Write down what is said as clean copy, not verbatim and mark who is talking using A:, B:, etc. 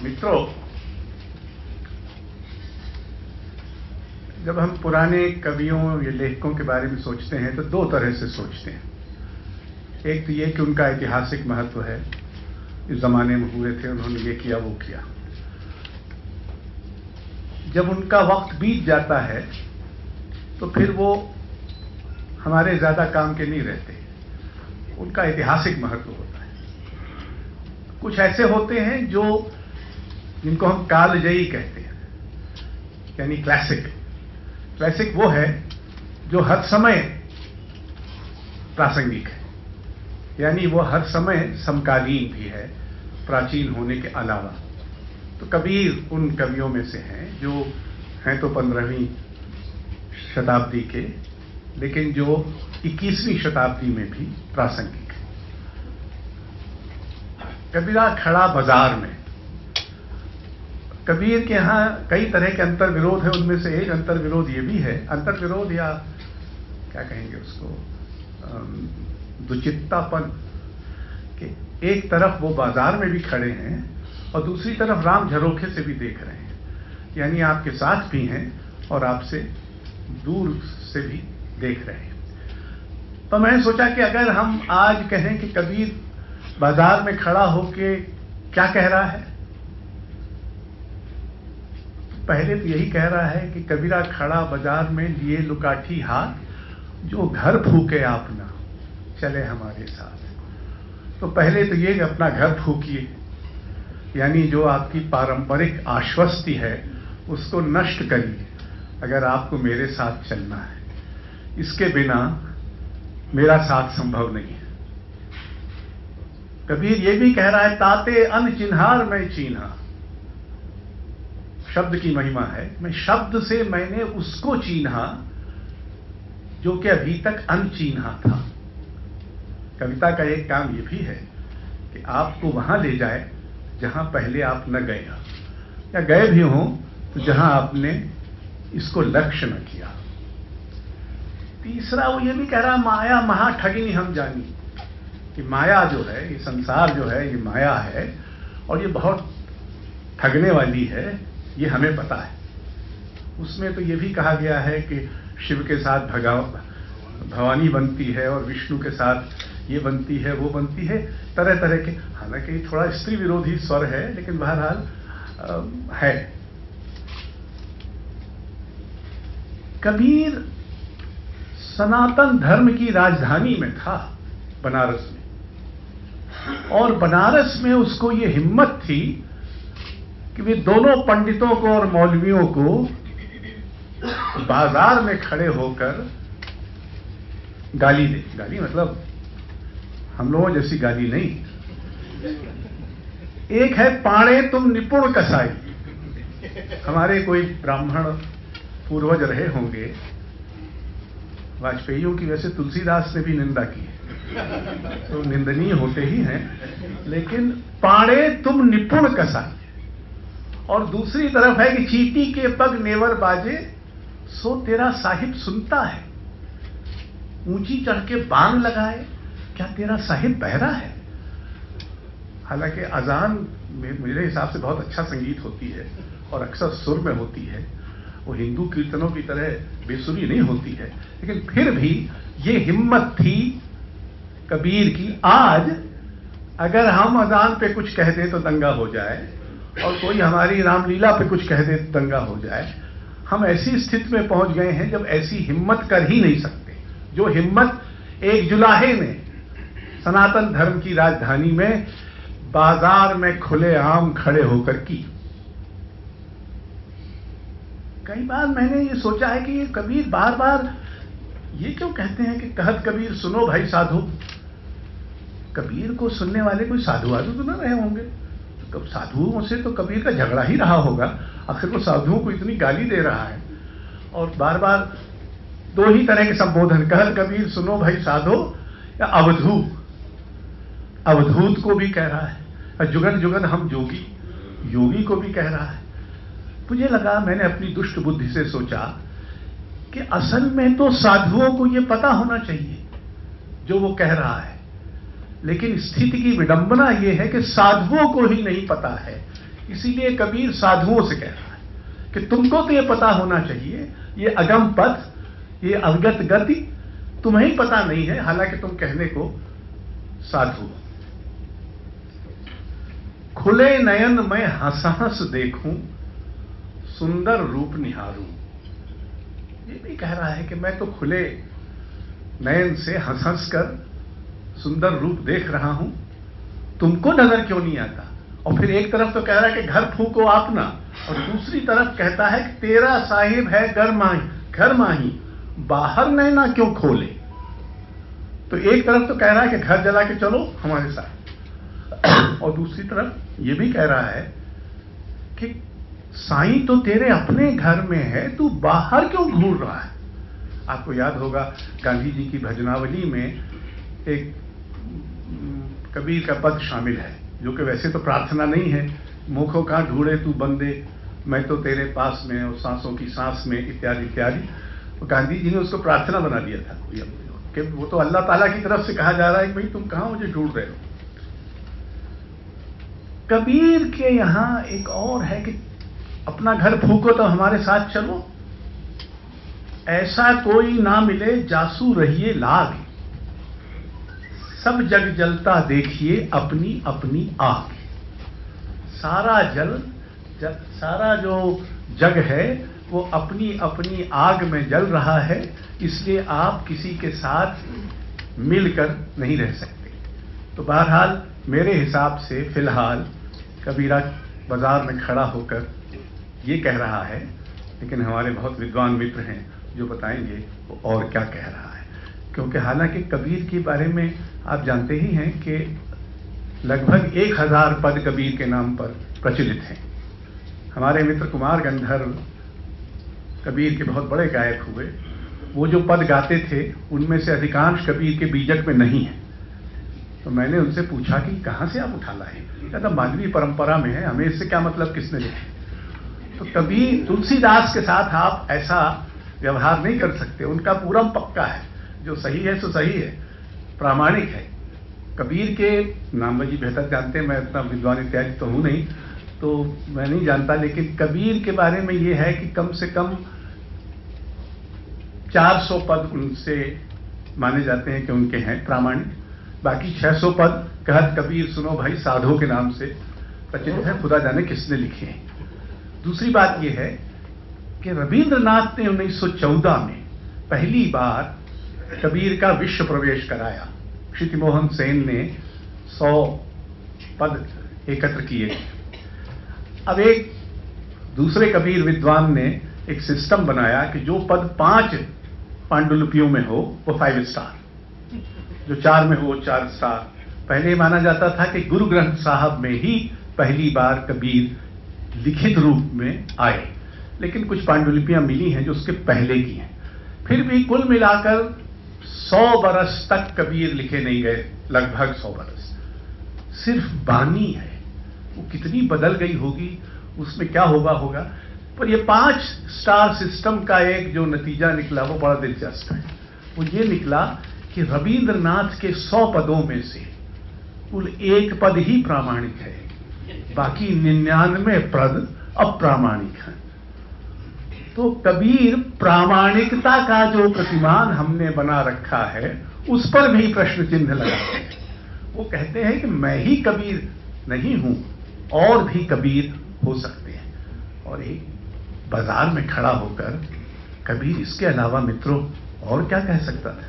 A: मित्रों, जब हम पुराने कवियों या लेखकों के बारे में सोचते हैं तो दो तरह से सोचते हैं। एक तो ये कि उनका ऐतिहासिक महत्व है, इस जमाने में हुए थे, उन्होंने ये किया वो किया। जब उनका वक्त बीत जाता है तो फिर वो हमारे ज्यादा काम के नहीं रहते, उनका ऐतिहासिक महत्व होता है। कुछ ऐसे होते हैं जो जिनको हम कालजयी कहते हैं, यानी क्लासिक। क्लासिक वो है जो हर समय प्रासंगिक है, यानी वो हर समय समकालीन भी है, प्राचीन होने के अलावा। तो कबीर उन कवियों में से हैं जो हैं तो 15वीं शताब्दी के, लेकिन जो 21वीं शताब्दी में भी प्रासंगिक है। कबीरा खड़ा बाजार में। कबीर के यहाँ कई तरह के अंतर्विरोध है, उनमें से एक अंतर्विरोध ये भी है, अंतर्विरोध या क्या कहेंगे उसको, दुचित्तापन, कि एक तरफ वो बाजार में भी खड़े हैं और दूसरी तरफ राम झरोखे से भी देख रहे हैं, यानी आपके साथ भी हैं और आपसे दूर से भी देख रहे हैं। तो मैंने सोचा कि अगर हम आज कहें कि कबीर बाजार में खड़ा होके क्या कह रहा है, पहले तो यही कह रहा है कि कबीरा खड़ा बाजार में लिए लुकाठी हाथ, जो घर फूके अपना चले हमारे साथ। तो पहले तो ये कि अपना घर फूकिए, यानी जो आपकी पारंपरिक आश्वस्ति है उसको नष्ट करिए अगर आपको मेरे साथ चलना है। इसके बिना मेरा साथ संभव नहीं है। कबीर ये भी कह रहा है, ताते अन चिन्हार मैं चीन्हा। शब्द की महिमा है, मैं शब्द से मैंने उसको चीन्हा जो कि अभी तक अनचीन्हा था। कविता का एक काम ये भी है कि आपको वहां ले जाए जहां पहले आप न गए हो, या गए भी हों तो जहां आपने इसको लक्ष्य न किया। तीसरा वो ये भी कह रहा, माया महा ठगिनी हम जानी, कि माया जो है, ये संसार जो है, ये माया है और ये बहुत ठगने वाली है, ये हमें पता है। उसमें तो ये भी कहा गया है कि शिव के साथ भवानी बनती है और विष्णु के साथ ये बनती है वो बनती है, तरह तरह के। हालांकि थोड़ा स्त्री विरोधी स्वर है, लेकिन बहरहाल है। कबीर सनातन धर्म की राजधानी में था, बनारस में, और बनारस में उसको ये हिम्मत थी कि वे दोनों पंडितों को और मौलवियों को बाजार में खड़े होकर गाली दे। गाली मतलब हम लोगों जैसी गाली नहीं। एक है, पाणे तुम निपुण कसाई। हमारे कोई ब्राह्मण पूर्वज रहे होंगे, वाजपेयियों की वैसे तुलसीदास ने भी निंदा की है, तो निंदनीय होते ही हैं, लेकिन पाणे तुम निपुण कसाई। और दूसरी तरफ है कि चींटी के पग नेवर बाजे, सो तेरा साहिब सुनता है। ऊंची चढ़ के बांग लगाए, क्या तेरा साहिब बहरा है। हालांकि अजान मेरे हिसाब से बहुत अच्छा संगीत होती है और अक्सर सुर में होती है, वो हिंदू कीर्तनों की तरह बेसुरी नहीं होती है, लेकिन फिर भी ये हिम्मत थी कबीर की। आज अगर हम अजान पे कुछ कह दें तो दंगा हो जाए, और कोई हमारी रामलीला पे कुछ कह दे तो दंगा हो जाए। हम ऐसी स्थिति में पहुंच गए हैं जब ऐसी हिम्मत कर ही नहीं सकते, जो हिम्मत एक जुलाहे ने सनातन धर्म की राजधानी में बाजार में खुले आम खड़े होकर की। कई बार मैंने ये सोचा है कि ये कबीर बार बार ये क्यों कहते हैं कि कहत कबीर सुनो भाई साधु। कबीर को सुनने वाले कोई साधु वाधु तो न रहे होंगे, तो साधुओं से तो कबीर का झगड़ा ही रहा होगा। आखिर वो साधुओं को इतनी गाली दे रहा है, और बार बार दो ही तरह के संबोधन, कहत कबीर सुनो भाई साधो, या अवधूत को भी कह रहा है, जुगन जुगन हम जोगी, योगी को भी कह रहा है। मुझे लगा, मैंने अपनी दुष्ट बुद्धि से सोचा कि असल में तो साधुओं को यह पता होना चाहिए जो वो कह रहा है, लेकिन स्थिति की विडंबना यह है कि साधुओं को ही नहीं पता है इसीलिए कबीर साधुओं से कह रहा है कि तुमको तो ये पता होना चाहिए, ये अगम पथ, ये अवगत गति तुम्हें ही पता नहीं है, हालांकि तुम कहने को साधु हो। खुले नयन मैं हंस हंस देखूं, सुंदर रूप निहारूं। ये भी कह रहा है कि मैं तो खुले नयन से हंस हंस कर सुंदर रूप देख रहा हूं, तुमको नजर क्यों नहीं आता? और फिर एक तरफ तो कह रहा है कि घर फूको आपना, और दूसरी तरफ कहता है कि तेरा साहिब है घर माही, बाहर नैना क्यों खोले। तो एक तरफ तो कह रहा है कि घर जला के चलो हमारे साथ, और दूसरी तरफ ये भी कह रहा है कि साईं तो तेरे अपने घर में है, तू बाहर क्यों घूर रहा है। आपको याद होगा गांधी जी की भजनावली में एक कबीर का पद शामिल है, जो कि वैसे तो प्रार्थना नहीं है, मुखों का ढूंढे तू बंदे, मैं तो तेरे पास में और सांसों की सांस में, इत्यादि इत्यादि। तो गांधी जी ने उसको प्रार्थना बना दिया था कि वो तो अल्लाह ताला की तरफ से कहा जा रहा है कि भाई तुम कहां मुझे ढूंढ रहे हो। कबीर के यहां एक और है कि अपना घर फूको तो हमारे साथ चलो, ऐसा कोई ना मिले जासू रहिए लाग, सब जग जलता देखिए अपनी अपनी आग। सारा जो जग है वो अपनी अपनी आग में जल रहा है, इसलिए आप किसी के साथ मिलकर नहीं रह सकते। तो बहरहाल मेरे हिसाब से फिलहाल कबीरा बाजार में खड़ा होकर ये कह रहा है, लेकिन हमारे बहुत विद्वान मित्र हैं जो बताएंगे वो और क्या कह रहा है। क्योंकि हालांकि कबीर के बारे में आप जानते ही हैं कि लगभग 1000 पद कबीर के नाम पर प्रचलित हैं। हमारे मित्र कुमार गंधर्व कबीर के बहुत बड़े गायक हुए, वो जो पद गाते थे उनमें से अधिकांश कबीर के बीजक में नहीं है। तो मैंने उनसे पूछा कि कहां से आप उठा लाए, कहता मानवीय परंपरा में है, हमें इससे क्या मतलब, किसने लिखे। तो कबीर तुलसीदास के साथ आप ऐसा व्यवहार नहीं कर सकते, उनका पूरा पक्का है, जो सही है सो सही है, प्रामाणिक है। कबीर के नाम जी बेहतर जानते हैं, मैं इतना विद्वान इत्यादि तो हूं नहीं, तो मैं नहीं जानता, लेकिन कबीर के बारे में यह है कि कम से कम 400 पद उनसे माने जाते हैं कि उनके हैं प्रामाणिक, बाकी 600 पद कहत कबीर सुनो भाई साधो के नाम से प्रचलित है, खुदा जाने किसने लिखे हैं। दूसरी बात यह है कि रविंद्रनाथ ने 1914 में पहली बार कबीर का विश्व प्रवेश कराया। क्षिति मोहन सेन ने 100 पद एकत्र किए। अब एक दूसरे कबीर विद्वान ने एक सिस्टम बनाया कि जो पद 5 पांडुलिपियों में हो वो 5 स्टार, जो 4 में हो वो 4 स्टार। पहले माना जाता था कि गुरु ग्रंथ साहब में ही पहली बार कबीर लिखित रूप में आए, लेकिन कुछ पांडुलिपियां मिली हैं जो उसके पहले की हैं। फिर भी कुल मिलाकर 100 बरस तक कबीर लिखे नहीं गए, लगभग 100 बरस। सिर्फ बानी है, वो कितनी बदल गई होगी, उसमें क्या होगा। पर ये 5 स्टार सिस्टम का एक जो नतीजा निकला वो बड़ा दिलचस्प है। वो ये निकला कि रविंद्रनाथ के 100 पदों में से कुल 1 पद ही प्रामाणिक है, बाकी 99 पद अप्रामाणिक हैं। तो कबीर प्रामाणिकता का जो प्रतिमान हमने बना रखा है उस पर भी प्रश्न चिन्ह लगाते हैं। वो कहते हैं कि मैं ही कबीर नहीं हूं, और भी कबीर हो सकते हैं। और एक बाजार में खड़ा होकर कबीर इसके अलावा मित्रों और क्या कह सकता था।